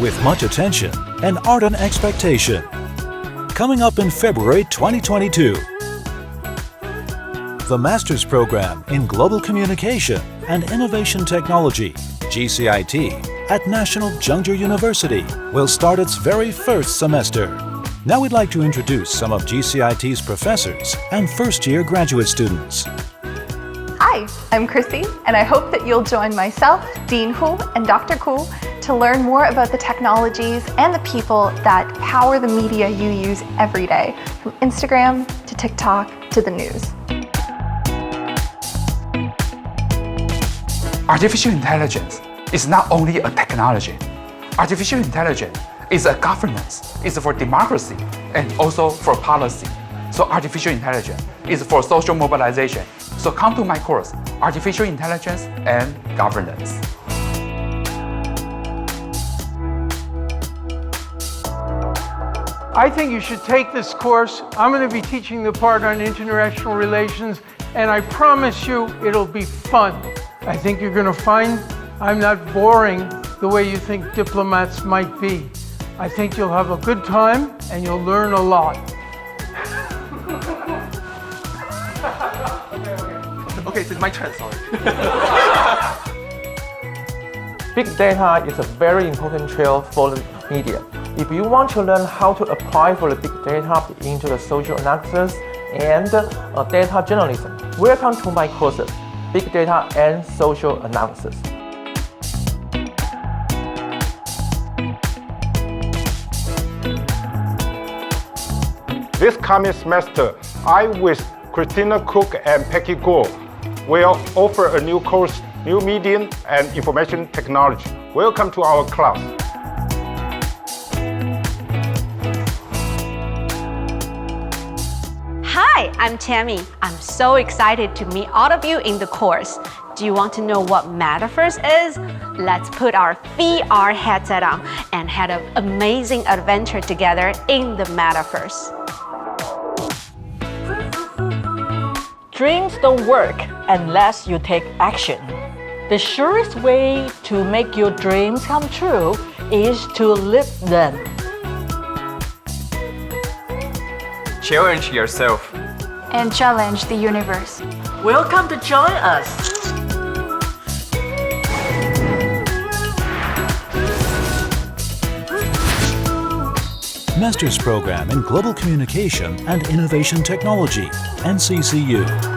with much attention and ardent expectation. Coming up in February 2022. The Master's Program in Global Communication and Innovation Technology, GCIT, at National Zhengzhou University will start its very first semester. Now we'd like to introduce some of GCIT's professors and first-year graduate students. Hi, I'm Chrissy, and I hope that you'll join myself, Dean Hu, and Dr. Ku to learn more about the technologies and the people that power the media you use every day, from Instagram to TikTok to the news. Artificial intelligence is not only a technology. Artificial intelligence is a governance, it's for democracy, and also for policy. So artificial intelligence is for social mobilization. So come to my course, Artificial Intelligence and Governance. I think you should take this course. I'm going to be teaching the part on international relations, and I promise you it'll be fun. I think you're going to find I'm not boring the way you think diplomats might be. I think you'll have a good time and you'll learn a lot. Okay, it's my turn, sorry. Big data is a very important trail for the media. If you want to learn how to apply for the big data into the social analysis and data journalism, welcome to my courses, Big Data and Social Analysis. This coming semester, I with Christina Cook and Peggy Guo will offer a new course, New Media and Information Technology. Welcome to our class. Hi, I'm Tammy. I'm so excited to meet all of you in the course. Do you want to know what Metaverse is? Let's put our VR headset on and have an amazing adventure together in the Metaverse. Dreams don't work unless you take action. The surest way to make your dreams come true is to live them. Challenge yourself And challenge the universe. Welcome to join us. Master's Program in Global Communication and Innovation Technology, NCCU.